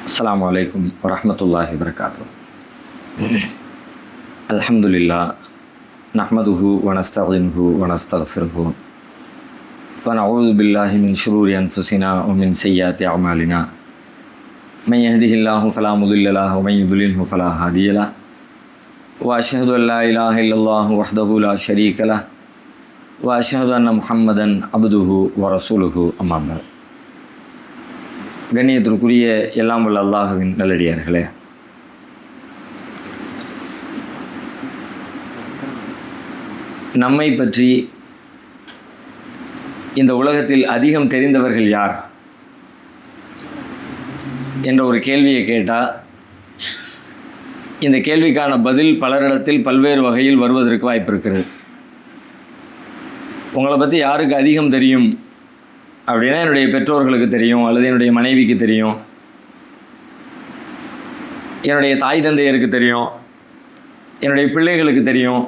அஸ்ஸலாமு அலைக்கும் வரஹ்மத்துல்லாஹி வபரகாத்துஹு. அல்ஹம்துலில்லாஹ் நஹ்மதுஹு வ நஸ்தஈனுஹு வ நஸ்தக்ஃபிருஹு வ நஊது பில்லாஹி மின் ஷுரூரி அன்ஃபுஸினா வ மின் ஸய்யிஆத்தி அஅமாலினா. மன் யஹ்திஹில்லாஹு ஃபலா முதில்ல லஹு வ மன் யுத்லில்ஹு ஃபலா ஹாதிய லஹு. வ அஷ்ஹது அன் லா இலாஹ இல்லல்லாஹு வஹ்தஹு லா ஷரீக லஹு வ அஷ்ஹது அன்ன முஹம்மதன் அப்துஹு வ ரசூலுஹு அம்மா பஅத். கண்ணியத்திற்குரிய எல்லாம் வல்ல அல்லாஹுவின் நல்லடியார்களே, நம்மை பற்றி இந்த உலகத்தில் அதிகம் தெரிந்தவர்கள் யார் என்ற ஒரு கேள்வியை கேட்டால், இந்த கேள்விக்கான பதில் பலரிடத்தில் பல்வேறு வகையில் வருவதற்கு வாய்ப்பு இருக்கிறது. உங்களை பற்றி யாருக்கு அதிகம் தெரியும் அப்படின்னா, என்னுடைய பெற்றோர்களுக்கு தெரியும், அல்லது என்னுடைய மனைவிக்கு தெரியும், என்னுடைய தாய் தந்தையருக்கு தெரியும், என்னுடைய பிள்ளைகளுக்கு தெரியும்.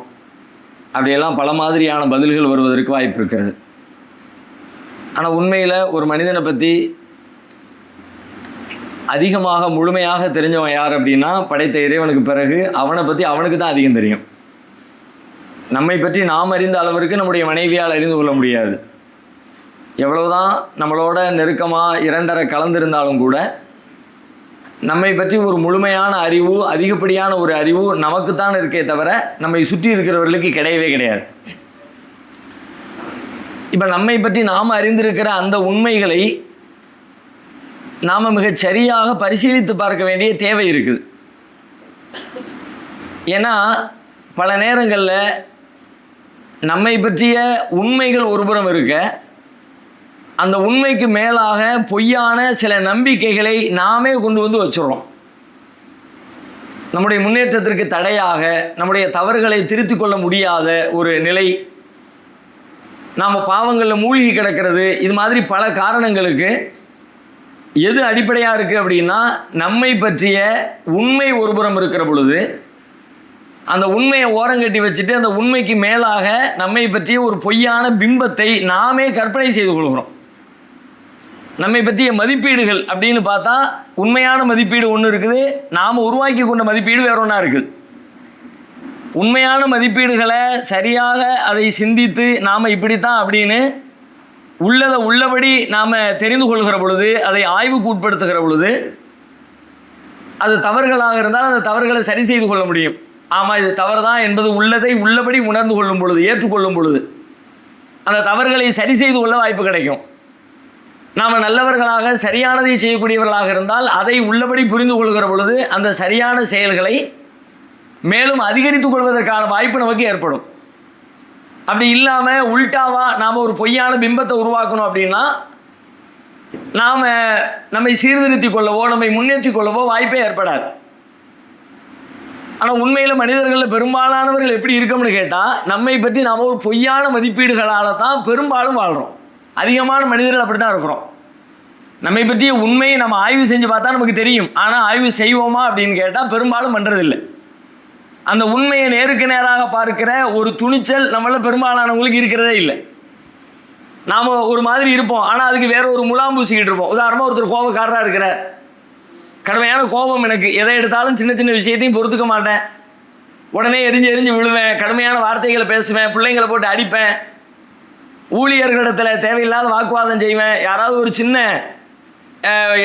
அப்படியெல்லாம் பல மாதிரியான பதில்கள் வருவதற்கு வாய்ப்பு இருக்கிறது. ஆனால் உண்மையில் ஒரு மனிதனை பற்றி அதிகமாக முழுமையாக தெரிஞ்சவன் யார் அப்படின்னா, படைத்த இறைவனுக்கு பிறகு அவனை பற்றி அவனுக்கு தான் அதிகம் தெரியும். நம்மை பற்றி நாம் அறிந்த அளவிற்கு நம்முடைய மனைவியால் அறிந்து கொள்ள முடியாது. எவ்வளவுதான் நம்மளோட நெருக்கமாக இரண்டரை கலந்திருந்தாலும் கூட நம்மை பற்றி ஒரு முழுமையான அறிவு, அதிகப்படியான ஒரு அறிவு நமக்குத்தான் இருக்கே தவிர நம்மை சுற்றி இருக்கிறவர்களுக்கு கிடையவே கிடையாது. இப்போ நம்மை பற்றி நாம் அறிந்திருக்கிற அந்த உண்மைகளை நாம் மிகச் சரியாக பரிசீலித்து பார்க்க வேண்டிய தேவை இருக்குது. ஏன்னா பல நேரங்களில் நம்மை பற்றிய உண்மைகள் ஒருபுறம் இருக்க, அந்த உண்மைக்கு மேலாக பொய்யான சில நம்பிக்கைகளை நாமே கொண்டு வந்து வச்சுடுறோம். நம்முடைய முன்னேற்றத்திற்கு தடையாக, நம்முடைய தவறுகளை திருத்திக் கொள்ள முடியாத ஒரு நிலை, நாம் பாவங்களில் மூழ்கி கிடக்கிறது, இது மாதிரி பல காரணங்களுக்கு எது அடிப்படையாக இருக்குது அப்படின்னா, நம்மை பற்றிய உண்மை ஒருபுறம் இருக்கிற பொழுது அந்த உண்மையை ஓரங்கட்டி வச்சுட்டு அந்த உண்மைக்கு மேலாக நம்மை பற்றிய ஒரு பொய்யான பிம்பத்தை நாமே கற்பனை செய்து கொள்கிறோம். நம்மை பற்றிய மதிப்பீடுகள் அப்படின்னு பார்த்தா, உண்மையான மதிப்பீடு ஒன்று இருக்குது, நாம் உருவாக்கி கொண்ட மதிப்பீடு வேற ஒன்றா இருக்குது. உண்மையான மதிப்பீடுகளை சரியாக அதை சிந்தித்து நாம் இப்படித்தான் அப்படின்னு உள்ளதை உள்ளபடி நாம் தெரிந்து கொள்கிற பொழுது, அதை ஆய்வுக்கு உட்படுத்துகிற பொழுது, அது தவறுகளாக இருந்தால் அந்த தவறுகளை சரி செய்து கொள்ள முடியும். ஆமாம், இது தவறு தான் என்பது உள்ளதை உள்ளபடி உணர்ந்து கொள்ளும் பொழுது, ஏற்றுக்கொள்ளும் பொழுது அந்த தவறுகளை சரி செய்து கொள்ள வாய்ப்பு கிடைக்கும். நாம் நல்லவர்களாக சரியானதை செய்யக்கூடியவர்களாக இருந்தால் அதை உள்ளபடி புரிந்து கொள்கிற பொழுது அந்த சரியான செயல்களை மேலும் அதிகரித்துக் கொள்வதற்கான வாய்ப்பு நமக்கு ஏற்படும். அப்படி இல்லாமல் உல்டாவா நாம் ஒரு பொய்யான பிம்பத்தை உருவாக்கணும் அப்படின்னா, நாம் நம்மை சீர்திருத்தி கொள்ளவோ நம்மை முன்னேற்றி கொள்ளவோ வாய்ப்பே ஏற்படாது. ஆனால் உண்மையில் மனிதர்களில் பெரும்பாலானவர்கள் எப்படி இருக்கோம்னு கேட்டால், நம்மை பற்றி நாம் ஒரு பொய்யான மதிப்பீடுகளால் தான் பெரும்பாலும் வாழ்கிறோம். அதிகமான மனிதர்கள் அப்படி தான் இருக்கிறோம். நம்மை பற்றிய உண்மையை நம்ம ஆய்வு செஞ்சு பார்த்தா நமக்கு தெரியும். ஆனால் ஆய்வு செய்வோமா அப்படின்னு கேட்டால் பெரும்பாலும் பண்ணுறதில்லை. அந்த உண்மையை நேருக்கு நேராக பார்க்கிற ஒரு துணிச்சல் நம்மள பெரும்பாலானவங்களுக்கு இருக்கிறதே இல்லை. நாம் ஒரு மாதிரி இருப்போம், ஆனால் அதுக்கு வேற ஒரு முலாம் பூசிக்கிட்டு இருப்போம். உதாரணமாக ஒருத்தர் கோபக்காரராக இருக்கிறார், கடுமையான கோபம், எனக்கு எதை எடுத்தாலும் சின்ன சின்ன விஷயத்தையும் பொறுத்துக்க மாட்டேன், உடனே எரிஞ்சு விழுவேன், கடுமையான வார்த்தைகளை பேசுவேன், பிள்ளைங்களை போட்டு அடிப்பேன், ஊழியர்களிடத்தில் தேவையில்லாத வாக்குவாதம் செய்வேன், யாராவது ஒரு சின்ன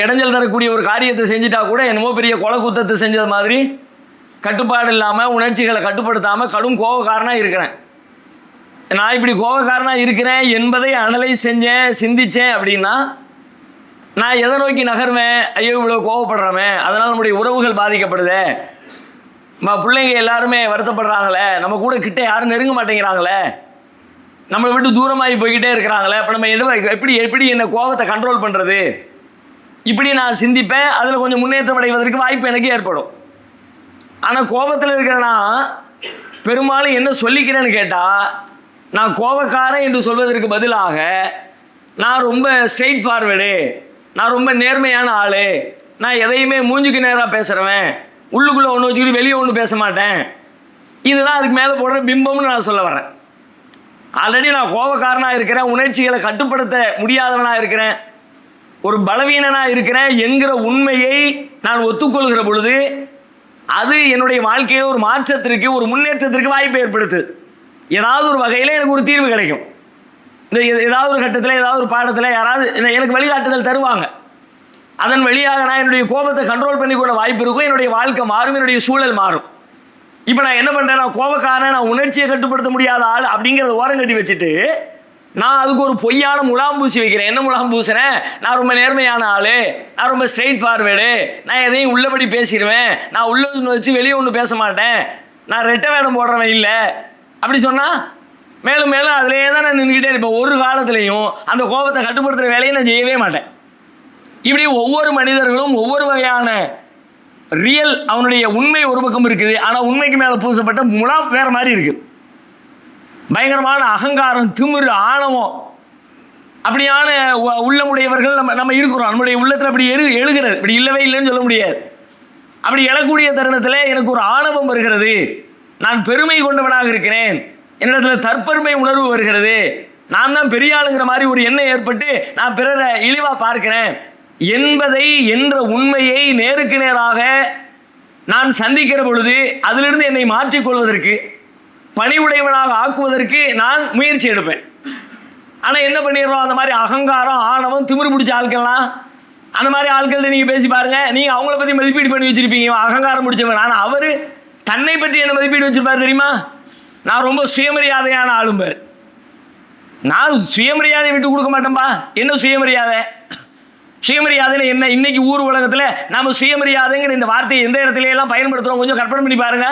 இடைஞ்சல் தரக்கூடிய ஒரு காரியத்தை செஞ்சுட்டா கூட என்னமோ பெரிய கொலை குத்தத்தை செஞ்சது மாதிரி கட்டுப்பாடு இல்லாமல் உணர்ச்சிகளை கட்டுப்படுத்தாமல் கடும் கோபக்காரனாக இருக்கிறேன். நான் இப்படி கோபக்காரனாக இருக்கிறேன் என்பதை அனலைஸ் செஞ்சேன், சிந்தித்தேன் அப்படின்னா நான் எதை நோக்கி நகர்வேன்? ஐயோ இவ்வளோ கோவப்படுறவன், அதனால் நம்முடைய உறவுகள் பாதிக்கப்படுதே, பிள்ளைங்க எல்லாருமே வருத்தப்படுறாங்களே, நம்ம கூட கிட்ட யாரும் நெருங்க மாட்டேங்கிறாங்களே, நம்மளை விட்டு தூரமாகி போய்கிட்டே இருக்கிறாங்களே, அப்போ நம்ம எப்படி என்ன கோபத்தை கண்ட்ரோல் பண்ணுறது, இப்படி நான் சிந்திப்பேன். அதில் கொஞ்சம் முன்னேற்றம் அடைவதற்கு வாய்ப்பு எனக்கு ஏற்படும். ஆனால் கோபத்தில் இருக்கிறேன்னா பெரும்பாலும் என்ன சொல்லிக்கிறேன்னு கேட்டால், நான் கோபக்காரன் என்று சொல்வதற்கு பதிலாக நான் ரொம்ப ஸ்ட்ரெயிட் ஃபார்வேர்டு, நான் ரொம்ப நேர்மையான ஆள், நான் எதையுமே மூஞ்சுக்கு நேராக பேசுகிறவன், உள்ளுக்குள்ளே ஒன்று வச்சுக்கிட்டு வெளியே ஒன்று பேச மாட்டேன், இதுதான் அதுக்கு மேலே போடுற பிம்பம்னு நான் சொல்ல வரேன். ஆல்ரெடி நான் கோபக்காரனாக இருக்கிறேன், உணர்ச்சிகளை கட்டுப்படுத்த முடியாதவனாக இருக்கிறேன், ஒரு பலவீனனா இருக்கிறேன் என்கிற உண்மையை நான் ஒத்துக்கொள்கிற பொழுது அது என்னுடைய வாழ்க்கையில் ஒரு மாற்றத்திற்கு, ஒரு முன்னேற்றத்திற்கு வாய்ப்பு ஏற்படுத்து. ஏதாவது ஒரு வகையில் எனக்கு ஒரு தீர்வு கிடைக்கும். இந்த ஏதாவது ஒரு கட்டத்தில், ஏதாவது ஒரு பாடத்தில் யாராவது எனக்கு வழிகாட்டுதல் தருவாங்க. அதன் வழியாக நான் என்னுடைய கோபத்தை கண்ட்ரோல் பண்ணிக்கொள்ள வாய்ப்பு இருக்கும். என்னுடைய வாழ்க்கை மாறும், என்னுடைய சூழல் மாறும். இப்போ நான் என்ன பண்ணுறேன், நான் கோபக்காரன், நான் உணர்ச்சியை கட்டுப்படுத்த முடியாத ஆள் அப்படிங்கிறத ஓரம் கட்டி வச்சுட்டு நான் அதுக்கு ஒரு பொய்யான முலாம் பூசி வைக்கிறேன். என்ன முலாம் பூசுறேன், நான் ரொம்ப நேர்மையான ஆள், நான் ரொம்ப ஸ்ட்ரெயிட் ஃபார்வேர்டு, நான் எதையும் உள்ளபடி பேசிடுவேன், நான் உள்ள ஒன்று வச்சு வெளியே ஒன்று பேச மாட்டேன், நான் ரெட்டை வேடம் போடுறவன் இல்லை அப்படி சொன்னால் மேலும் மேலும் அதிலே தான் நான் நின்றுக்கிட்டே இருப்பேன். ஒரு காலத்துலேயும் அந்த கோபத்தை கட்டுப்படுத்துகிற வேலையை நான் செய்யவே மாட்டேன். இப்படி ஒவ்வொரு மனிதர்களும் ஒவ்வொரு வகையான ரியல், அவனுடைய உண்மை ஒரு பக்கம் இருக்குது, ஆனால் உண்மைக்கு மேலே பூசப்பட்ட முலாம் வேற மாதிரி இருக்குது. பயங்கரமான அகங்காரம், திமிரு, ஆணவம், அப்படியான உள்ளமுடையவர்கள் நம்ம இருக்கிறோம். நம்முடைய உள்ளத்தில் அப்படி எழுகிறது, இப்படி இல்லவே இல்லைன்னு சொல்ல முடியாது. அப்படி எழக்கூடிய தருணத்தில் எனக்கு ஒரு ஆணவம் வருகிறது, நான் பெருமை கொண்டவனாக இருக்கிறேன், என்னிடத்துல தற்பெருமை உணர்வு வருகிறது, நான் தான் பெரிய ஆளுங்கிற மாதிரி ஒரு எண்ணம் ஏற்பட்டு நான் பிறரை இழிவாக பார்க்கிறேன் என்பதை, என்ற உண்மையை நேருக்கு நேராக நான் சந்திக்கிற பொழுது அதிலிருந்து என்னை மாற்றிக்கொள்வதற்கு, பணிவுடையவனாக ஆக்குவதற்கு நான் முயற்சி எடுப்பேன். ஆனால் என்ன பண்ணிடுறோம், அந்த மாதிரி அகங்காரம், ஆணவம், திமிரு பிடிச்ச ஆட்கள்லாம், அந்த மாதிரி ஆட்கள்கிட்ட நீங்கள் பேசி பாருங்கள், நீங்கள் அவங்கள பற்றி மதிப்பீடு பண்ணி வச்சுருப்பீங்க, அகங்காரம் பிடிச்சவன். ஆனால் அவர் தன்னை பற்றி என்ன மதிப்பீடு வச்சுருப்பார் தெரியுமா, நான் ரொம்ப சுயமரியாதையான ஆளும்பர், நான் சுயமரியாதையை விட்டு கொடுக்க மாட்டேன்பா. என்ன சுயமரியாதை, சுயமரியாதைன்னு என்ன? இன்னைக்கு ஊர் உலகத்தில் நம்ம சுயமரியாதைங்கிற இந்த வார்த்தையை எந்த இடத்துல எல்லாம் பயன்படுத்துகிறோம், கொஞ்சம் கற்பனை பண்ணி பாருங்க.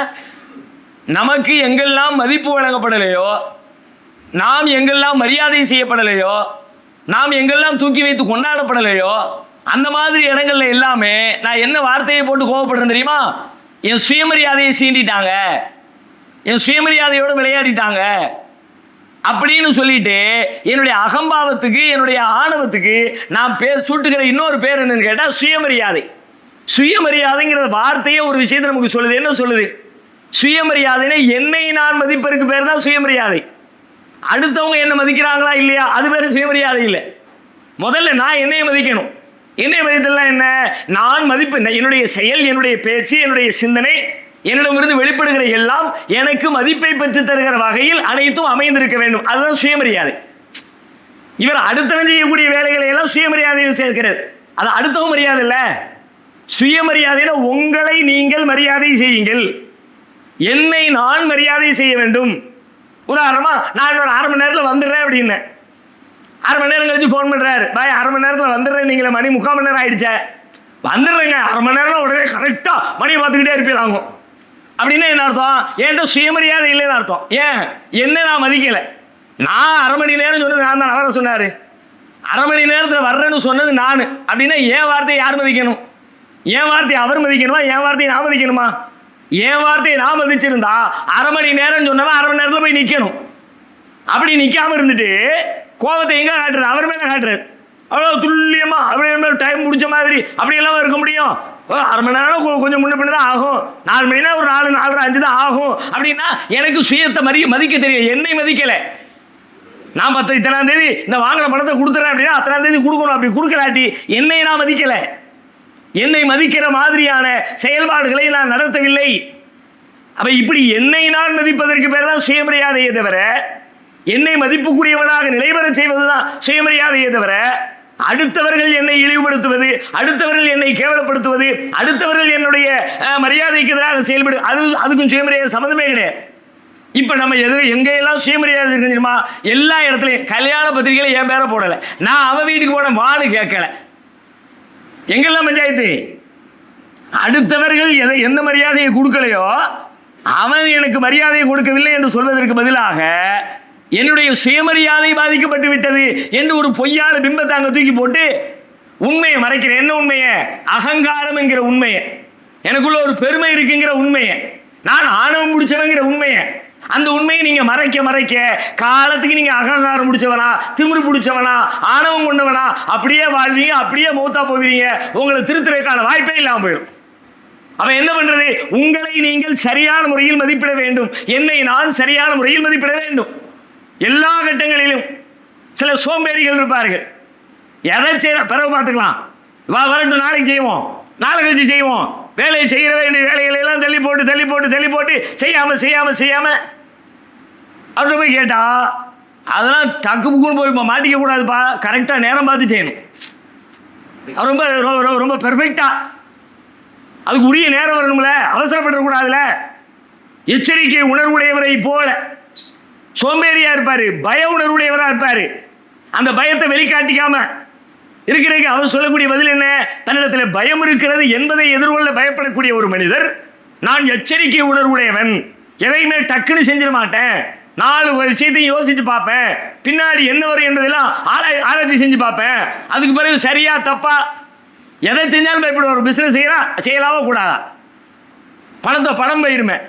நமக்கு எங்கெல்லாம் மதிப்பு வழங்கப்படலையோ, நாம் எங்கெல்லாம் மரியாதை செய்யப்படலையோ, நாம் எங்கெல்லாம் தூக்கி வைத்து கொண்டாடப்படலையோ, அந்த மாதிரி இடங்கள்ல எல்லாமே நான் என்ன வார்த்தையை போட்டு கோவப்படுறேன் தெரியுமா, என் சுயமரியாதையை சீண்டிட்டாங்க, என் சுயமரியாதையோடு விளையாடிட்டாங்க அப்படின்னு சொல்லிட்டு என்னுடைய அகம்பாவத்துக்கு, என்னுடைய ஆணவத்துக்கு நான் சூட்டுகிற இன்னொரு பேர் என்னன்னு கேட்டால் சுயமரியாதை. சுயமரியாதைங்கிற வார்த்தையே ஒரு விஷயத்தை நமக்கு சொல்லுது. என்ன சொல்லுது? சுயமரியாதைன்னு என்னை நான் மதிப்பதற்கு பேர் தான் சுயமரியாதை. அடுத்தவங்க என்ன மதிக்கிறாங்களா இல்லையா, அது பேர் சுயமரியாதை இல்லை. முதல்ல நான் என்னையை மதிக்கணும். என்னை மதித்தெல்லாம் என்ன, நான் மதிப்பு, என்னுடைய செயல், என்னுடைய பேச்சு, என்னுடைய சிந்தனை, என்னிடமிருந்து வெளிப்படுகிற எல்லாம் எனக்கு மதிப்பை பெற்று தருகிற வகையில் அனைத்தும் அமைந்திருக்க வேண்டும். அதுதான் சுயமரியாதை. இவர் அடுத்தவன் செய்யக்கூடிய வேலைகளை எல்லாம் சுயமரியாதையில் சேர்க்கிறது. அது அடுத்தவன் மரியாதை இல்லை. சுயமரியாதையில உங்களை நீங்கள் மரியாதை செய்யுங்கள், என்னை நான் மரியாதை செய்ய வேண்டும். உதாரணமா, நான் இன்னொரு அரை மணி நேரத்தில் வந்துடுறேன் அப்படின்னு, அரை மணி நேரம் கழிச்சு ஃபோன் பண்ணுறாரு, பாய் அரை மணி நேரத்தில் வந்துடுறேன், நீங்களே மணி 3/4 மணி நேரம் ஆயிடுச்சே, வந்துடுறேங்க, அரை மணி நேரம் உடனே கரெக்டாக மணியை பார்த்துக்கிட்டே இருப்பீங்க அப்படின்னா என்ன அர்த்தம்? என்கிட்ட சுயமரியாதை இல்லைன்னு அர்த்தம். ஏன், என்ன நான் மதிக்கலை. நான் அரை மணி நேரம் சொன்னது நான் தான், அவரை சொன்னார். அரை மணி நேரத்தில் வர்றேன்னு சொன்னது நான் அப்படின்னா என் வார்த்தையை யார் மதிக்கணும்? என் வார்த்தையை அவர் மதிக்கணுமா, என் வார்த்தையை நான் மதிக்கணுமா? என் வார்த்தையை நான் மதிச்சிருந்தா அரை மணி நேரம் சொன்னவன் அரை மணி நேரத்தில் போய் நிற்கணும். அப்படி நிற்காம இருந்துட்டு கோபத்தை எங்கே காட்டுறது? அவர் மேலே காட்டுறது. அவ்வளோ துல்லியமாக அப்படியே டைம் முடிச்ச மாதிரி அப்படியெல்லாம் இருக்க முடியும்? அரை மணி நேரம் கொஞ்சம் முன்ன பின்ன தான் ஆகும், 4 மணி நேரம் ஒரு 4, 4, 5 தான் ஆகும் அப்படின்னா எனக்கு சுயத்தை மதிக்க தெரியும். என்னை மதிக்கலை. நான் இத்தனாம் தேதி இந்த வாங்கின பணத்தை கொடுத்துறேன் அப்படின்னா அத்தனாம் தேதி கொடுக்கணும். அப்படி கொடுக்கலாட்டி என்னை நான் மதிக்கலை. என்னை மதிக்கிற மாதிரியான செயல்பாடுகளை நான் நடத்தவில்லை. அப்ப இப்படி என்னை நான் மதிப்பதற்கு பேர் தான் சுயமரியாதையை தவிர, என்னை மதிப்புக்குரியவனாக நிலைபெற செய்வதுதான் சுயமரியாதையை தவிர, அடுத்தவர்கள் என்னை இழிவுபடுத்துவது, அடுத்தவர்கள் என்னை கேவலப்படுத்துவது, அடுத்தவர்கள் என்னுடைய மரியாதைக்கு எதிராக செயல்படு, அதுக்கும் சுயமரியாதை சம்மந்தமே கிடையாது. இப்போ நம்ம எங்கெல்லாம் சுயமரியாதை இருக்கு தெரியுமா? எல்லா இடத்துலையும். கல்யாண பத்திரிகையில் என் பேரை போடலை, நான் அவன் வீட்டுக்கு போன வான்னு கேட்கல. எங்கெல்லாம் பஞ்சாயத்து? அடுத்தவர்கள் எந்த மரியாதையை கொடுக்கலையோ அவன் எனக்கு மரியாதையை கொடுக்கவில்லை என்று சொல்வதற்கு பதிலாக என்னுடைய சுயமரியாதை பாதிக்கப்பட்டு விட்டது என்று ஒரு பொய்யான பிம்பத்தை அங்கே தூக்கி போட்டு உண்மையை மறைக்கிறேன். என்ன உண்மையை? அகங்காரம் என்கிற உண்மையை, எனக்குள்ள ஒரு பெருமை இருக்குங்கிற உண்மையை, நான் ஆணவம் முடிச்சவங்கிற உண்மையை, அந்த உண்மையை நீங்க மறைக்க காலத்துக்கு நீங்க அகங்காரம் முடிச்சவனா, திமிரு பிடிச்சவனா, ஆணவம் கொண்டவனா அப்படியே வாழ்வீங்க, அப்படியே மௌத்தா போவீங்க. உங்களை திருத்துறதுக்கான வாய்ப்பே இல்லாமல் போயிடும். அவன் என்ன பண்றது? உங்களை நீங்கள் சரியான முறையில் மதிப்பிட வேண்டும், என்னை நான் சரியான முறையில் மதிப்பிட வேண்டும். எல்லா கட்டங்களிலும் சில சோம்பேறிகள் இருப்பார்கள். எதை செய்ய பிறகு பார்த்துக்கலாம், வரட்டும், நாளைக்கு செய்வோம், நாளை கழிச்சு செய்வோம், வேலையை செய்ய வேண்டிய வேலைகளை எல்லாம் தள்ளி போட்டு செய்யாம அப்படி போய் கேட்டா அதெல்லாம் டக்கு புக்குன்னு போய் மாட்டிக்க கூடாதுப்பா, கரெக்டாக நேரம் பார்த்து செய்யணும். ரொம்ப ரொம்ப பெர்ஃபெக்டா அதுக்கு உரிய நேரம் வரணும்ல, அவசரப்படக்கூடாதுல. எச்சரிக்கை உணர்வுடையவரை போல சோம்பேறியா இருப்பாரு, பய உணர்வுடையவரா இருப்பாரு. அந்த பயத்தை வெளிக்காட்டிக்காம இருக்கிறதுக்கு அவர் சொல்லக்கூடிய பதில் என்ன? தன்னிடத்தில் பயம் இருக்கிறது என்பதை எதிர்கொள்ள பயப்படக்கூடிய ஒரு மனிதர், நான் எச்சரிக்கை உணர்வுடையவன், எதையுமே டக்குன்னு செஞ்சிட மாட்டேன், 4 விஷயத்தையும் யோசிச்சு பார்ப்பேன், பின்னாடி என்ன வரும் என்பதெல்லாம் ஆராய்ச்சி செஞ்சு பார்ப்பேன், அதுக்கு பிறகு சரியா தப்பா எதை செஞ்சாலும் பயப்படுவார். ஒரு பிசினஸ் செய்யலாமோ கூடாதா, பணம் போயிருமே,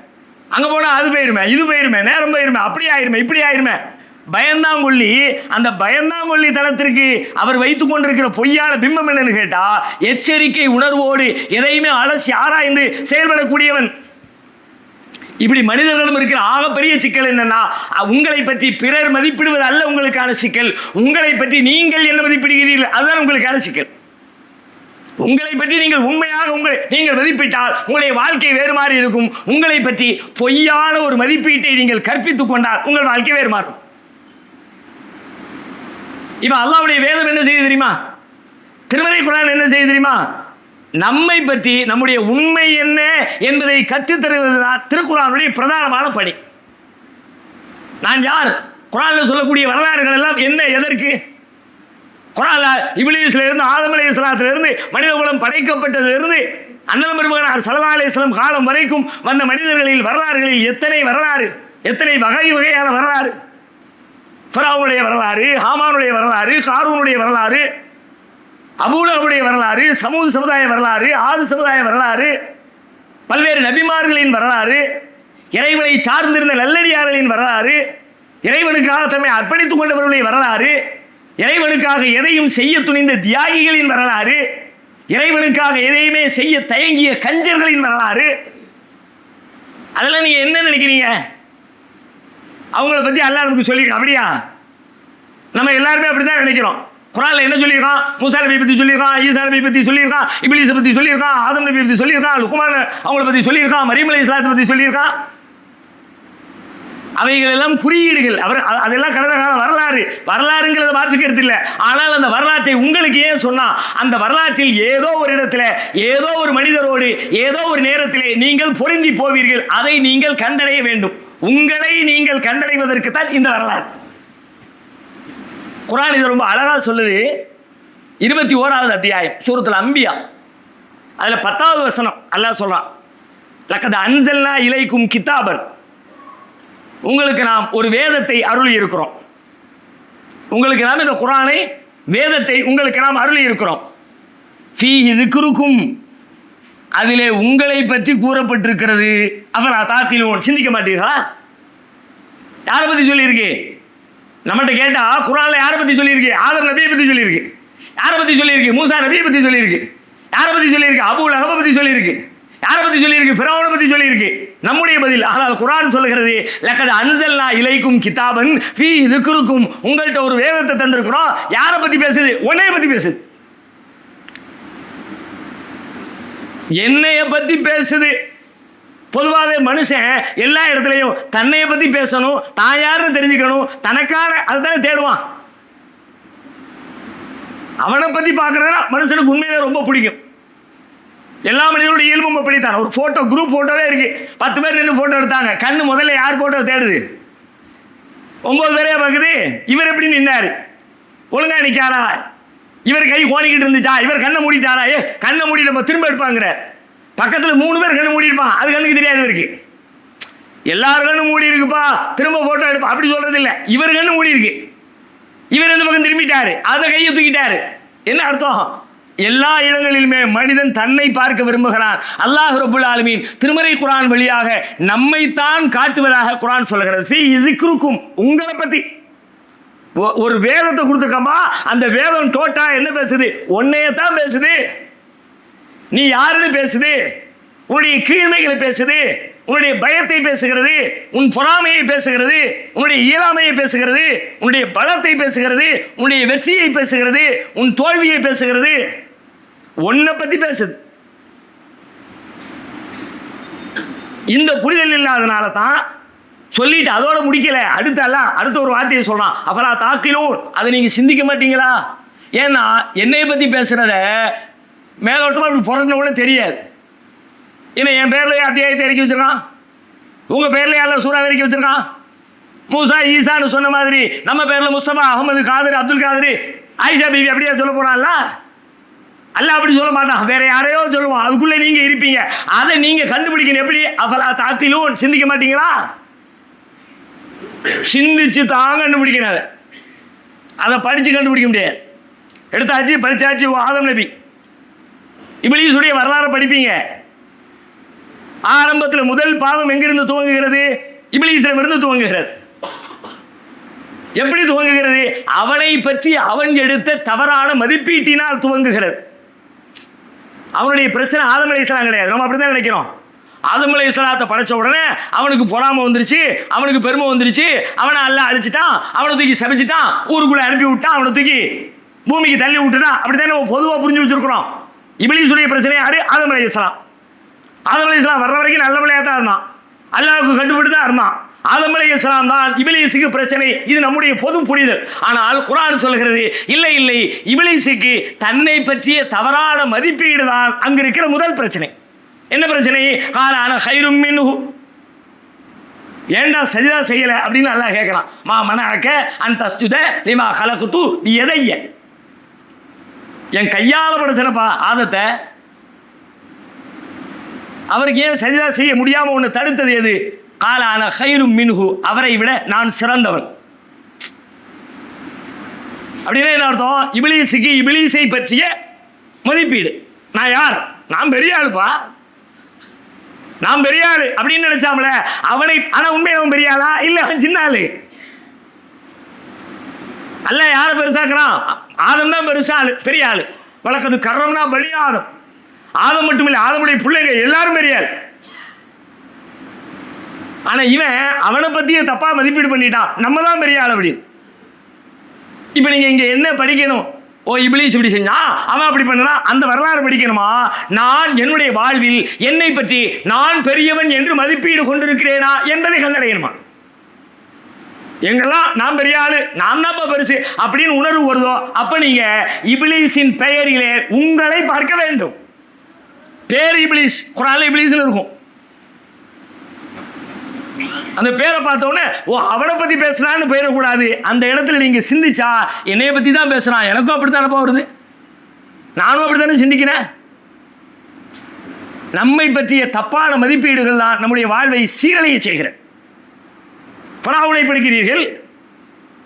அங்க போனா அது போயிருமே, இது போயிருமே, நேரம் போயிருமே, அப்படி ஆயிருமே, இப்படி ஆயிருமே. பயந்தாங்கொல்லி. அந்த பயந்தாங்கொல்லி தனத்திற்கு அவர் வைத்துக் கொண்டிருக்கிற பொய்யான பிம்பம் என்னன்னு கேட்டா, எச்சரிக்கை உணர்வோடு எதையுமே அலசி ஆராய்ந்து செயல்படக்கூடியவன். இப்படி மனிதர்களும் இருக்கிற ஆகப்பெரிய சிக்கல் என்னன்னா, உங்களை பற்றி பிறர் மதிப்பிடுவது அல்ல உங்களுக்கான சிக்கல், உங்களை பற்றி நீங்கள் என்ன மதிப்பிடுகிறீர்கள் அதுதான் உங்களுக்கான சிக்கல். உங்களை பற்றி நீங்கள் உண்மையாக நீங்கள் மதிப்பிட்டால் உங்களுடைய வாழ்க்கை வேறு மாதிரி இருக்கும். உங்களை பற்றி பொய்யான ஒரு மதிப்பீட்டை நீங்கள் கற்பித்துக் கொண்டால் உங்கள் வாழ்க்கை வேறு மாறும். இப்ப அல்லாஹ்வுடைய வேதம் என்ன செய்ய தெரியுமா? திருமறை குர்ஆன் என்ன செய்ய தெரியுமா? நம்மை பற்றி நம்முடைய உண்மை என்ன என்பதை கற்றுத்தருவதுதான் திருக்குர்ஆனுடைய பிரதானமான பணி. நான் யார்? குர்ஆனில் சொல்லக்கூடிய வரலாறுகள் எல்லாம் என்ன, எதற்கு? குர்ஆன்ல இப்லீஸ்ல இருந்து ஆதம் அலைஹிஸ்ஸலாத்துல இருந்து மனித குலம் படைக்கப்பட்டதிலிருந்து அண்ணல் பெருமகனார் ஸல்லல்லாஹு அலைஹி வஸல்லம் காலம் வரைக்கும் வந்த மனிதர்களில் வரலாறுகளில் எத்தனை வரலாறு, எத்தனை வகையான வரலாறு. ஃபிரௌனுடைய வரலாறு, ஹாமானுடைய வரலாறு, காரூனுடைய வரலாறு, அபூலஹபுடைய வரலாறு, சமூக சமுதாய வரலாறு, ஆது சமுதாய வரலாறு, பல்வேறு நபிமார்களின் வரலாறு, இறைவனை சார்ந்திருந்த நல்லடியார்களின் வரலாறு, இறைவனுக்காக தம்மை அர்ப்பணித்துக் கொண்டவர்களுடைய வரலாறு, இறைவனுக்காக எதையும் செய்ய துணிந்த தியாகிகளின் வரலாறு, இறைவனுக்காக எதையுமே செய்ய தயங்கிய கஞ்சர்களின் வரலாறு. அதெல்லாம் நீங்க என்ன நினைக்கிறீங்க? அவங்கள பத்தி அல்லாஹ் நமக்கு சொல்லியிருக்கான். அப்படியா? நம்ம எல்லாருமே அப்படிதான் நினைக்கிறோம். குர்ஆன்ல என்ன சொல்லியிருக்கான்? மூசா நபி பத்தி சொல்லியிருக்கான், ஈசா நபி பத்தி சொல்லியிருக்கான், இப்லீஸை பத்தி சொல்லியிருக்கான், ஆதம் நபி பத்தி சொல்லியிருக்கான், லுக்மான் அவங்கள பத்தி சொல்லியிருக்கான், மரியம் அலைஹிஸ்ஸலாத்தை பத்தி சொல்லியிருக்கான். அவைகள் எல்லாம் குறியீடுகள். அதெல்லாம் கடந்த கால வரலாறுங்கிறத மாற்றுக்கிறது இல்லை. ஆனால் அந்த வரலாற்றை உங்களுக்கு ஏன் சொன்னா, அந்த வரலாற்றில் ஏதோ ஒரு இடத்துல ஏதோ ஒரு மனிதரோடு ஏதோ ஒரு நேரத்திலே நீங்கள் பொருந்தி போவீர்கள். அதை நீங்கள் கண்டடைய வேண்டும். உங்களை நீங்கள் கண்டடைவதற்கு தான் இந்த வரலாறு. குர்ஆன் இதை ரொம்ப அழகா சொல்லுது. 21வது அத்தியாயம் சூரத்துல் அம்பியா, அதுல 10வது வசனம் அல்லாஹ் சொல்றான், லக்கத் அன்ஸல்னா இலைக்கும் கிதாபன், உங்களுக்கு நாம் ஒரு வேதத்தை அருளி இருக்கிறோம். உங்களுக்கு நாம் இந்த குர்ஆனை வேதத்தை உங்களுக்கு நாம் அருளி இருக்கிறோம். ஃபீஹி ذிக்ருக்கும், அதிலே உங்களை பற்றி கூறப்பட்டிருக்கிறது. அஃபலா தாக்கிலூன், சிந்திக்க மாட்டீர்களா? யாரை பற்றி சொல்லியிருக்கு? நம்மகிட்ட கேட்டா குர்ஆன்ல யாரை பற்றி சொல்லியிருக்கு? ஆதம் நபியை பற்றி சொல்லியிருக்கு. யாரை பற்றி சொல்லியிருக்கு? மூசா நபியை பற்றி சொல்லியிருக்கு. யாரை பற்றி சொல்லியிருக்கு? அபூ லஹபை பற்றி சொல்லியிருக்கு. யாரை பற்றி சொல்லியிருக்கு? ஃபிரௌனை பற்றி சொல்லியிருக்கு. நம்முடைய பதில், ஆனால் குர்ஆன் சொல்லுகிறது, லக்கத் அன்ஸல்னா இலைக்கும் கிதாபன் ஃபீஹி ذிக்ருக்கும், உங்கள்கிட்ட ஒரு வேதத்தை தந்திருக்கிறோம். யாரை பற்றி பேசுது? உன்னைய பற்றி பேசுது. என்னைய பற்றி பேசுது. பொதுவாகவே மனுஷன் எல்லா இடத்துலையும் தன்னைய பற்றி பேசணும், தான் யாருன்னு தெரிஞ்சுக்கணும், தனக்கான அதுதானே தேடுவான். அவனை பற்றி பார்க்குறதுனா மனுஷனுக்கு உண்மையிலே ரொம்ப பிடிக்கும். எல்லா மனிதனுடைய இயல்பும் அப்படித்தான். ஒரு ஃபோட்டோ, குரூப் ஃபோட்டோவே இருக்கு, 10 பேர் நின்று ஃபோட்டோ எடுத்தாங்க. கண்ணு முதல்ல யார் ஃபோட்டோ தேடுது? 9 பேரே பார்க்குது. இவர் எப்படி நின்னாரு? ஒழுங்கா நிற்காரா? இவர் கை கோணிக்கிட்டு இருந்துச்சா? இவர் கண்ணை மூடிட்டாரா? கண்ணை மூடி நம்ம திரும்ப எடுப்பாங்கிற. பக்கத்தில் 3 பேர் கண்ணு மூடி இருப்பான், அது கண்ணுக்கு தெரியாது இருக்கு. எல்லாரும் கண்ணு மூடி இருக்குப்பா, திரும்ப போட்டோ எடுப்பா, அப்படி சொல்றது இல்லை. இவர் கண்ணு மூடி இருக்கு, இவர் எந்த பக்கம் திரும்பிட்டாரு, அதை கையை தூக்கிட்டாரு. என்ன அர்த்தம்? எல்லா இடங்களிலுமே மனிதன் தன்னை பார்க்க விரும்புகிறான். அல்லாஹ் ரப்புல் ஆலமீன் திருமறை குர்ஆன் வழியாக நம்மைத்தான் காட்டுவதாக குர்ஆன் சொல்கிறது. ஃபீஹி ذிக்ருக்கும், உங்களை பற்றி ஒரு வேதத்தை கொடுத்துருக்கமா, அந்த வேதம் டோட்டா என்ன பேசுது? உன்னையத்தான் பேசுது. நீ யாருன்னு பேசுது, உன்னுடைய கீழ்மைகளை பேசுது, உன்னுடைய பயத்தை பேசுகிறது, உன் பொறாமையை பேசுகிறது, உன்னுடைய இயலாமையை பேசுகிறது, உன்னுடைய பலத்தை பேசுகிறது, உன்னுடைய வெற்றியை பேசுகிறது, உன் தோல்வியை பேசுகிறது, உன்னை பத்தி பேசுது. இந்த புரிதல் இல்லாதனால தான் சொல்லிட்டு அதோட முடிக்கல, அடுத்த ஒரு வார்த்தையை சொல்றான், அஃபலா தாக்கிலூன், அதை நீங்க சிந்திக்க மாட்டீங்களா? ஏன்னா என்னைய பத்தி பேசுறத மேலோட்டமா இப்படி புறந்தவங்கள தெரியாது. ஏன்னா என் பேர்ல அத்தியாயத்தை இறக்கி வச்சிருக்கான், உங்க பேர்ல யாரும் சூறாவை இறக்கி வச்சிருக்கான். மூசா ஈசான்னு சொன்ன மாதிரி நம்ம பேர்ல முஸ்தபா, அகமது, காதர், அப்துல் காதர், ஆயிஷா பிபி அப்படியே சொல்ல போறான்ல? அல்ல அப்படி சொல்ல மாட்டான், வேற யாரையோ சொல்லுவான். அதுக்குள்ள நீங்க இருப்பீங்க, அதை நீங்க கண்டுபிடிக்கணும். எப்படி? அஃபலா தாக்கிலூன், சிந்திக்க மாட்டீங்களா? சிந்திச்சு தான் கண்டுபிடிக்கணும். அதை படிச்சு கண்டுபிடிக்க முடியாது. எடுத்தாச்சு, படிச்சாச்சு. ஆதம் நபி, இப்லீஸுடைய வரலாறு படிப்பீங்க. ஆரம்பத்தில் முதல் பாவம் எங்கிருந்து துவங்குகிறது? இப்லீஸிடமிருந்து துவங்குகிறது. எப்படி துவங்குகிறது? அவனை பற்றி அவன் எடுத்த தவறான மதிப்பீட்டினால் துவங்குகிறது. அவனுடைய பிரச்சனை ஆதம் அலைஹிஸ்ஸலாம் கிடையாது, நம்ம அப்படிதான் நினைக்கிறோம். ஆதம் அலைஹிஸ்ஸலாத்தை படைச்ச உடனே அவனுக்கு பொறாமை வந்துருச்சு, அவனுக்கு பெருமை வந்துருச்சு, அவனை அல்லாஹ் அழிச்சிட்டான், அவனை தூக்கி சபிச்சிட்டான், ஊருக்குள்ள அனுப்பி விட்டான், அவனை தூக்கி பூமிக்கு தள்ளி விட்டுட்டான். அப்படித்தான் நம்ம பொதுவாக புரிஞ்சு வச்சிருக்கிறோம். இப்லீஸுடைய பிரச்சனை யாரு? ஆதம் அலைஹிஸ்ஸலாம். ஆதம் அலைஹிஸ்ஸலாம் வர்ற வரைக்கும் நல்ல பிள்ளையாக தான் இருந்தான், அல்லாஹ்வுக்கு கட்டுப்பட்டு தான் இருந்தான். ஆதம் அலைஹிஸ்ஸலாம் தான் இப்லீஸுக்கு பிரச்சனை. இது நம்முடைய பொது புரிதல். ஆனால் குர்ஆன் சொல்கிறது, இல்லை இல்லை, இப்லீஸுக்கு தன்னை பற்றிய தவறான மதிப்பீடு தான் அங்க இருக்கிற முதல் பிரச்சனை. என்ன பிரச்சனை? கால அன கைரும் மின்ஹு, ஏண்டா சஜிதா செய்யல அப்படின்னு அல்லாஹ் கேட்கறான். மா மனஅக அன் தஸ்ஜுத லிமா கலகுது பியதைய, என் கையால படைச்சனப்பா ஆதத்தை, அவருக்கு ஏன் சஜிதா செய்ய முடியாம ஒன்று தடுத்தது எது? கால அன கைரும் மின்ஹு, அவரை விட நான் சிறந்தவன். அப்படின்னா என்ன அர்த்தம்? இப்லீஸுக்கு இப்லீஸை பற்றிய மதிப்பீடு. நான் யார்? நான் பெரிய ஆளுப்பா, நான் பெரிய ஆளு அப்படின்னு நினைச்சாமல அவனை. ஆனா உண்மையில அவன் பெரிய ஆளா? இல்ல, அவன் சின்ன ஆளு. அல்ல யார பெருசாக்குறான்? ஆதம் தான் பெருசா ஆளு, பெரிய ஆளு. வழக்கது கர்றம்னா பலி ஆதம். ஆதம் மட்டும் இல்லை, ஆதமுடைய பிள்ளைங்க எல்லாரும் பெரிய ஆள். ஆனா இவன் அவனை பத்தியே தப்பா மதிப்பீடு பண்ணிட்டான், நம்ம தான் பெரிய ஆள் அப்படின்னு. இப்ப நீங்க இங்க என்ன படிக்கணும்? ஓ, இப்லீஸ் இப்படி செஞ்சா, அவன் அப்படி பண்ணா, அந்த வரலாறு படிக்கணுமா? நான் என்னுடைய வாழ்வில் என்னை பற்றி நான் பெரியவன் என்று மதிப்பீடு கொண்டிருக்கிறேனா என்பதை கண்டடையணுமா? எங்கெல்லாம் நான் பெரிய ஆளு, நான் தான் பெருசு அப்படின்னு உணர்வு வருதோ, அப்ப நீங்க இப்லீஸின் பெயரிலே உங்களை பார்க்க வேண்டும். பேர் இப்லீஸ், குர்ஆன்ல இப்லீஸ்னு இருக்கும். அந்த பேரை பார்த்த உடனே ஓ அவனை பத்தி பேசுறான்னு போயிடக்கூடாது. அந்த இடத்துல நீங்க சிந்திச்சா என்னைய பத்தி தான் பேசுறான், எனக்கும் அப்படித்தானே வருது, நானும் அப்படித்தானே சிந்திக்கிறேன். நம்மை பற்றிய தப்பான மதிப்பீடுகள் தான் நம்முடைய வாழ்வை சீரழிய செய்கிறது. ஃபிரௌனை படிக்கிறீர்கள்,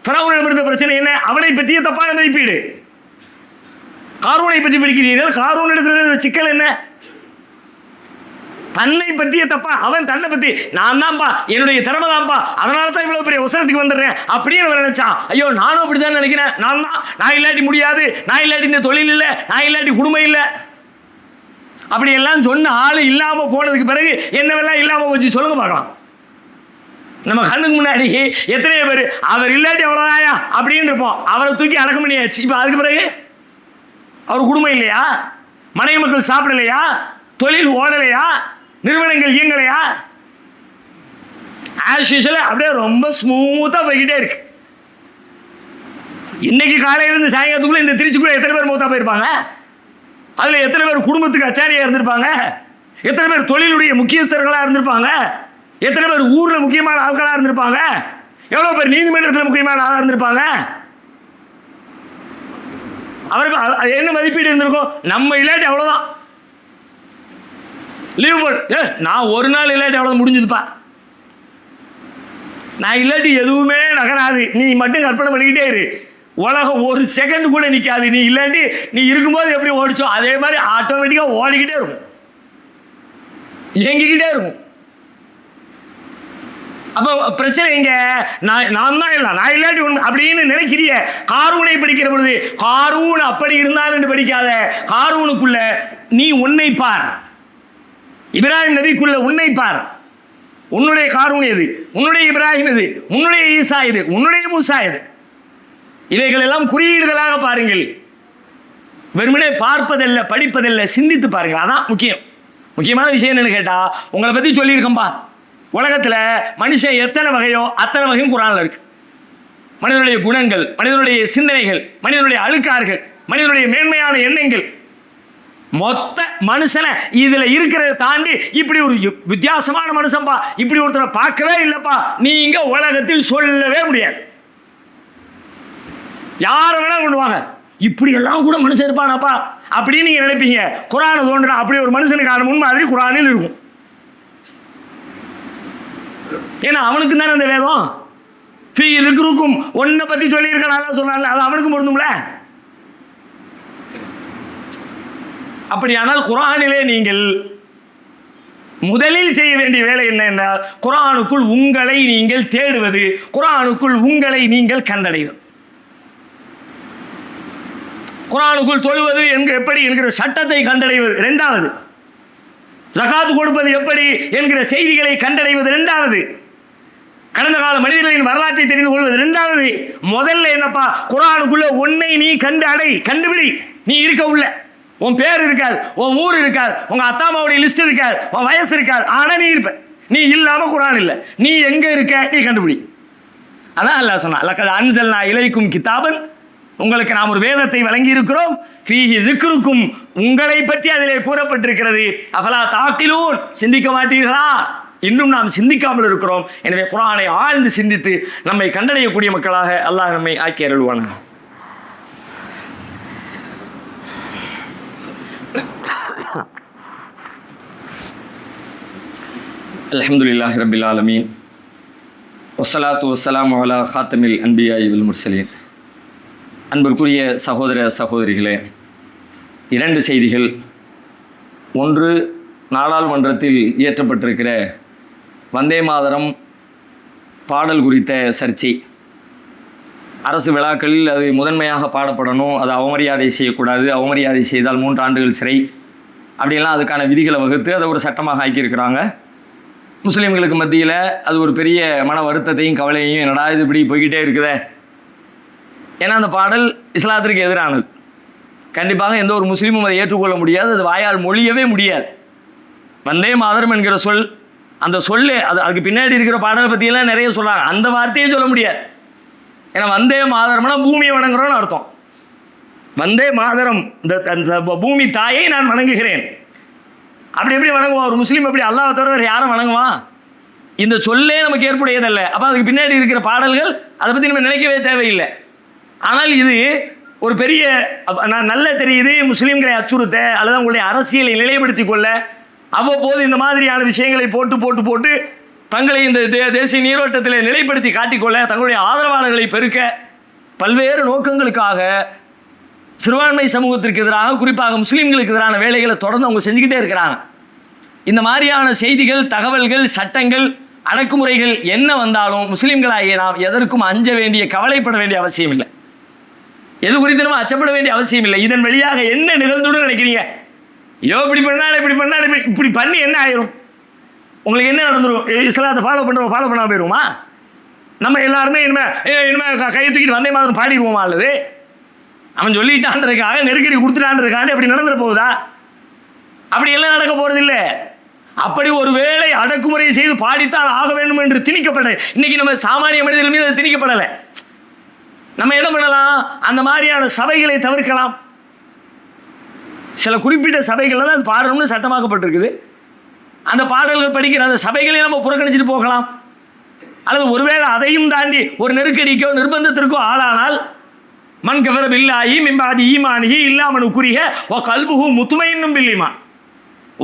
ஃபிரௌனிடம் இருந்த பிரச்சனை என்ன? அவனை பற்றிய தப்பான மதிப்பீடு. காரூனை பற்றி படிக்கிறீர்கள், காரூனிடத்தில் இருந்த சிக்கல் என்ன? தன்னை பற்றிய தப்பா. அவன் தன்னை பற்றி நான் தான்ப்பா, என்னுடைய திறமை தான்ப்பா, அதனால தான் இவ்வளவு பெரிய உசரத்துக்கு வந்துடுறேன் அப்படின்னு நினைச்சான். ஐயோ நானும் அப்படிதான் நினைக்கிறேன், நான் இல்லாட்டி முடியாது, நான் இல்லாட்டி இந்த தொழில் இல்லை, நான் இல்லாட்டி குடும்பம் இல்லை, அப்படி எல்லாம் சொன்ன ஆளு இல்லாம போனதுக்கு பிறகு என்னவெல்லாம் இல்லாம வச்சு சொல்லுங்க பார்க்கலாம். நம்ம கண்ணுக்கு முன்னாடி எத்தனையோ பேர் அவர் இல்லாட்டி அவ்வளோதாயா அப்படின்னு இருப்போம், அவரை தூக்கி அடக்கம் பண்ணியாச்சு. இப்போ அதுக்கு பிறகு அவர் குடும்பம் இல்லையா, மனைவி மக்கள் சாப்பிடலையா, தொழில் ஓடலையா, நிறுவனங்கள் இயங்கலையா, ஆஸ் யூசுவல் அப்படியே ரொம்ப ஸ்மூத்தா போய்கிட்டே இருக்கு. இன்னைக்கு காலையில இருந்து சாயங்காலத்துக்குள்ள இந்த திருச்சிக்குள்ள எத்தனை பேர் மூத்தா போயிருப்பாங்க? அதுல எத்தனை பேர் குடும்பத்துக்கு அச்சாரியா இருந்திருப்பாங்க? எத்தனை பேர் தொழிலுடைய முக்கியஸ்தர்களா இருந்திருப்பாங்க? எத்தனை பேர் ஊர்ல முக்கியமான ஆட்களா இருந்திருப்பாங்க? எவ்வளவு பேர் நீதிமன்றத்தில் முக்கியமான ஆளா இருந்திருப்பாங்க? அவருக்கு என்ன மதிப்பீடு இருந்திருக்கும்? நம்ம இல்லாட்டி அவ்வளவுதான், லீவ் போடு, நான் ஒரு நாள் இல்லாட்டி அவ்வளவு முடிஞ்சதுப்பா, நான் இல்லாட்டி எதுவுமே நகராது, நீ மட்டும் கற்பனை பண்ணிக்கிட்டே இரு, உலகம் ஒரு செகண்ட் கூட நிற்காது, நீ இல்லாட்டி நீ இருக்கும்போது எப்படி ஓடிச்சோ அதே மாதிரி ஆட்டோமேட்டிக்காக ஓடிக்கிட்டே இருக்கும், இயங்கிக்கிட்டே இருக்கும். அப்போ பிரச்சனை எங்க? நான் தான் இல்லை, நான் இல்லாட்டி ஒன்று அப்படின்னு நினைக்கிறிய. காரூனை படிக்கிற பொழுது காரூன் அப்படி இருந்தாலும் படிக்காத, காரூனுக்குள்ள நீ உன்னை பார், இப்ராஹிம் நபிக்குள்ள உன்னை பார், உன்னுடைய காரூன் எது, உன்னுடைய இப்ராஹிம் எது, உன்னுடைய ஈசா எது, உன்னுடைய மூசா எது? இவைகள் எல்லாம் குறியீடுகளாக பாருங்கள். வெறுமனே பார்ப்பதல்ல, படிப்பதல்ல, சிந்தித்து பாருங்கள். அதான் முக்கியமான விஷயம் என்னன்னு கேட்டா, உங்களை பத்தி சொல்லியிருக்கம்பா. உலகத்துல மனுஷன் எத்தனை வகையோ அத்தனை வகையும் குர்ஆன்ல இருக்கு. மனிதனுடைய குணங்கள், மனிதனுடைய சிந்தனைகள், மனிதனுடைய அழுக்கார்கள், மனிதனுடைய மேன்மையான எண்ணங்கள், மொத்த மனுஷனை இதுல இருக்கிறத தாண்டி இப்படி ஒரு வித்தியாசமான மனுஷன்பா, இப்படி ஒருத்தரை பார்க்கவே இல்லப்பா நீங்க உலகத்தில் சொல்லவே முடியாது. யார வேணா கொண்டு வாங்க, இப்படி எல்லாம் கூட மனுஷன் இருப்பானாப்பா அப்படின்னு நீங்க நினைப்பீங்க. குர்ஆனை தோன்றுனா அப்படி ஒரு மனுஷனுக்கான முன்மாதிரி குர்ஆனில் இருக்கும். ஏன்னா அவனுக்கு தானே அந்த வேதம். இதுக்கு இருக்கும் ஒன்றை பத்தி சொல்லி இருக்கனால சொன்னால அது அவனுக்கும் பொருந்தும்ல. அப்படியானால் குர்ஆனிலே நீங்கள் முதலில் செய்ய வேண்டிய வேலை என்ன என்றால், குர்ஆனுக்குள் உங்களை நீங்கள் தேடுவது, குர்ஆனுக்குள் உங்களை நீங்கள் கண்டடைவது. குர்ஆனுக்குள் தொழுவது எப்படி என்கிற சட்டத்தை கண்டடைவது இரண்டாவது, ஜகாத் கொடுப்பது எப்படி என்கிற செய்திகளை கண்டடைவது இரண்டாவது, கடந்த கால மனிதர்களின் வரலாற்றை தெரிந்து கொள்வது இரண்டாவது. முதல்ல என்னப்பா, குர்ஆனுக்குள்ள உன்னை நீ கண்டுபிடி. நீ இருக்க உள்ள உன் பேர் இருக்காது, உன் ஊர் இருக்காது, உங்க அத்தாமாவுடைய லிஸ்ட் இருக்காது, உன் வயசு இருக்காது, ஆனா நீ இருப்ப. நீ இல்லாம குர்ஆன் இல்லை, நீ எங்க இருக்க நீ கண்டுபிடி. அதான் அல்லாஹ் சொன்னா, லக்கத் அன்ஸல்னா இலைக்கும் கிதாபன், உங்களுக்கு நாம் ஒரு வேதத்தை வழங்கி இருக்கிறோம், ஃபீஹி ذிக்ருக்கும், உங்களை பற்றி அதிலே கூறப்பட்டிருக்கிறது, அஃபலா தாக்கிலூன், சிந்திக்க மாட்டீர்களா? இன்னும் நாம் சிந்திக்காமல் இருக்கிறோம். எனவே குர்ஆனை ஆழ்ந்து சிந்தித்து நம்மை கண்டடையக்கூடிய மக்களாக அல்லாஹ் நம்மை ஆக்கி அருள்வானாக. அல்ஹம்துலில்லாஹி ரப்பில் ஆலமீன், வஸ்ஸலாத்து வஸ்ஸலாமு அலா காத்தமில் அன்பியாஇ வல் முர்சலீன். அன்பிற்குரிய சகோதர சகோதரிகளே, இரண்டு செய்திகள். ஒன்று, நாடாளுமன்றத்தில் இயற்றப்பட்டிருக்கிற வந்தே மாதரம் பாடல் குறித்த சர்ச்சை. அரசு விழாக்களில் அது முதன்மையாக பாடப்படணும், அது அவமரியாதை செய்யக்கூடாது, அவமரியாதை செய்தால் 3 ஆண்டுகள் சிறை, அப்படின்லாம் அதுக்கான விதிகளை வகுத்து அதை ஒரு சட்டமாக ஆக்கியிருக்கிறாங்க. முஸ்லீம்களுக்கு மத்தியில் அது ஒரு பெரிய மன வருத்தத்தையும் கவலையையும், என்னடா இது இப்படி போய்கிட்டே இருக்குதே. ஏன்னா அந்த பாடல் இஸ்லாத்திற்கு எதிரானது. கண்டிப்பாக எந்த ஒரு முஸ்லீமும் அதை ஏற்றுக்கொள்ள முடியாது, அது வாயால் மொழியவே முடியாது. வந்தே மாதரம் என்கிற சொல், அந்த சொல்லு அதுக்கு பின்னாடி இருக்கிற பாடலை பற்றியெல்லாம் நிறைய சொல்கிறாங்க, அந்த வார்த்தையே சொல்ல முடியாது. ஏன்னா வந்தே மாதரம்னா பூமியை வணங்குறோன்னு அர்த்தம். வந்தே மாதரம், இந்த பூமி தாயை நான் வணங்குகிறேன். அப்படி எப்படி வணங்குவான் ஒரு முஸ்லீம்? எப்படி அல்லாஹ் தவிர யாரும் வணங்குவான்? இந்த சொல்லே நமக்கு ஏற்புடையதல்ல. அப்போ அதுக்கு பின்னாடி இருக்கிற பாடல்கள் அதை பற்றி நம்ம நினைக்கவே தேவையில்லை. ஆனால் இது ஒரு பெரிய, நான் நல்லா தெரியுது, முஸ்லீம்களை அச்சுறுத்த அல்லது அவங்களுடைய அரசியலை நிலைப்படுத்தி கொள்ள அவ்வப்போது இந்த மாதிரியான விஷயங்களை போட்டு தங்களை இந்த தேசிய நீரோட்டத்தில் நிலைப்படுத்தி காட்டிக்கொள்ள, தங்களுடைய ஆதரவாளர்களை பெருக்க பல்வேறு நோக்கங்களுக்காக சிறுபான்மை சமூகத்திற்கு எதிராக, குறிப்பாக முஸ்லீம்களுக்கு எதிரான வேலைகளை தொடர்ந்து அவங்க செஞ்சுக்கிட்டே இருக்கிறாங்க. இந்த மாதிரியான செய்திகள், தகவல்கள், சட்டங்கள், அடக்குமுறைகள் என்ன வந்தாலும் முஸ்லீம்களாகிய நாம் எதற்கும் அஞ்ச வேண்டிய, கவலைப்பட வேண்டிய அவசியம் இல்லை. எது குறித்து நம்ம அச்சப்பட வேண்டிய அவசியம் இல்லை. இதன் வழியாக என்ன நிகழ்ந்துடும் நினைக்கிறீங்க? இப்படி பண்ணாலும் இப்படி பண்ணி என்ன ஆயிரும்? உங்களுக்கு என்ன நடந்துடும்? இஸ்லாத்தை ஃபாலோ பண்ணாமல் போயிடுவோமா? நம்ம எல்லாருமே இனிமேல் கையை தூக்கிட்டு வந்தே மாதம் பாடிடுவோமா? அல்லது அவன் சொல்லிட்டான்றதுக்காக, நெருக்கடி கொடுத்துட்டான்றதுக்காக அப்படி நடந்துட போகுதா? அப்படி எல்லாம் நடக்க போறது இல்லை. அப்படி ஒரு வேளை அடக்குமுறையை செய்து பாடித்தான் ஆக வேண்டும் என்று திணிக்கப்பட, இன்னைக்கு நம்ம சாமானிய மனிதர்கள் மீது அது திணிக்கப்படலை. நம்ம என்ன பண்ணலாம்? அந்த மாதிரியான சபைகளை தவிர்க்கலாம். சில குறிப்பிட்ட சபைகள் தான் அது பாடணும்னு சட்டமாக்கப்பட்டிருக்குது. அந்த பாடல்கள் படிக்கிற அந்த சபைகளை நம்ம புறக்கணிச்சுட்டு போகலாம். அல்லது ஒருவேளை அதையும் தாண்டி ஒரு நெருக்கடிக்கோ நிர்பந்தத்திற்கோ ஆளானால், மன் கஃபர பில்லாஹி மின் பஅதி ஈமானிஹி இல்லா மன் உக்ரிஹ வ கல்புஹு முத்மஇன்னும் பில் ஈமான்.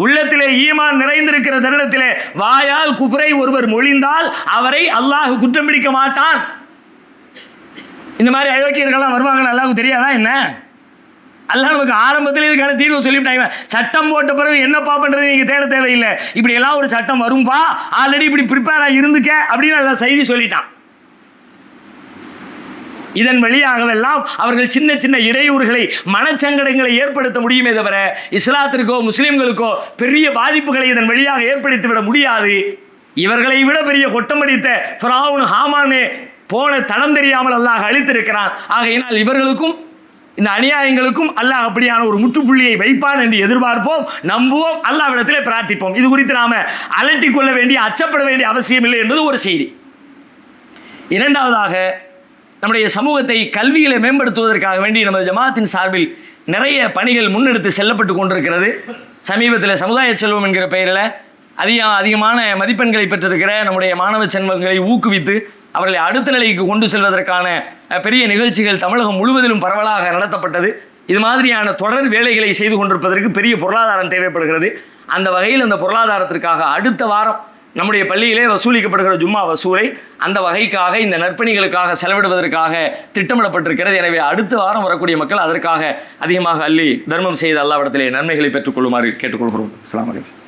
உள்ளத்திலே ஈமான் நிறைந்திருக்கிற தருணத்திலே வாயால் குஃப்ரை ஒருவர் மொழிந்தால் அவரை அல்லாஹ் குற்றம் பிடிக்க மாட்டான். இந்த மாதிரி அயோக்கியர்கள்லாம் வருவாங்கன்னு அல்லாஹ்வுக்கு தெரியாதா என்ன? அல்லாஹ் நமக்கு ஆரம்பத்தில் இதுக்கான தீர்வு சொல்லிவிட்டாங்க. சட்டம் போட்ட பிறகு என்னப்பா பண்ணுறது நீங்கள் தேட தேவையில்லை. இப்படி எல்லாம் ஒரு சட்டம் வரும்பா, ஆல்ரெடி இப்படி ப்ரிப்பேராக இருந்துக்க அப்படின்னு எல்லாம் செய்தி சொல்லிட்டான். இதன் வழியாகவெல்லாம் அவர்கள் சின்ன சின்ன இடையூறுகளை, மனச்சங்கடங்களை ஏற்படுத்த முடியுமே தவிர இஸ்லாத்திற்கோ முஸ்லீம்களுக்கோ பெரிய பாதிப்புகளை இதன் வழியாக ஏற்படுத்திவிட முடியாது. இவர்களை விட பெரிய கொட்டமடித்த ஃபிரௌன் ஹாமானே போன தடம் தெரியாமல் அல்லாஹ் அழித்திருக்கிறான். ஆகையினால் இவர்களுக்கும் இந்த அநியாயங்களுக்கும் அல்லாஹ் அப்படியான ஒரு முற்றுப்புள்ளியை வைப்பான் என்று எதிர்பார்ப்போம், நம்புவோம், அல்லாஹ்விடத்திலே பிரார்த்திப்போம். இது குறித்து நாம அலட்டிக் கொள்ள வேண்டிய, அச்சப்பட வேண்டிய அவசியம் இல்லை என்பது ஒரு செய்தி. இரண்டாவதாக, நம்முடைய சமூகத்தை கல்வியில மேம்படுத்துவதற்காக வேண்டி நமது ஜமாத்தின் சார்பில் நிறைய பணிகள் முன்னெடுத்து செல்லப்பட்டு கொண்டிருக்கிறது. சமீபத்தில் சமுதாய செல்வம் என்கிற பெயரில் அதிகமான மதிப்பெண்களை பெற்றிருக்கிற நம்முடைய மாணவ செல்வங்களை ஊக்குவித்து அவர்களை அடுத்த நிலைக்கு கொண்டு செல்வதற்கான பெரிய நிகழ்ச்சிகள் தமிழகம் முழுவதிலும் பரவலாக நடத்தப்பட்டது. இது மாதிரியான தொடர் வேலைகளை செய்து கொண்டிருப்பதற்கு பெரிய பொருளாதாரம் தேவைப்படுகிறது. அந்த வகையில் அந்த பொருளாதாரத்திற்காக அடுத்த வாரம் நம்முடைய பள்ளியிலே வசூலிக்கப்படுகிற ஜும்மா வசூலை அந்த வகைக்காக, இந்த நற்பணிகளுக்காக செலவிடுவதற்காக திட்டமிடப்பட்டிருக்கிறது. எனவே அடுத்த வாரம் வரக்கூடிய மக்கள் அதற்காக அதிகமாக அள்ளி தர்மம் செய்து அல்லாஹ்விடத்திலே நன்மைகளை பெற்றுக்கொள்ளுமாறு கேட்டுக்கொள்கிறோம். அஸ்ஸலாமு அலைக்கும்.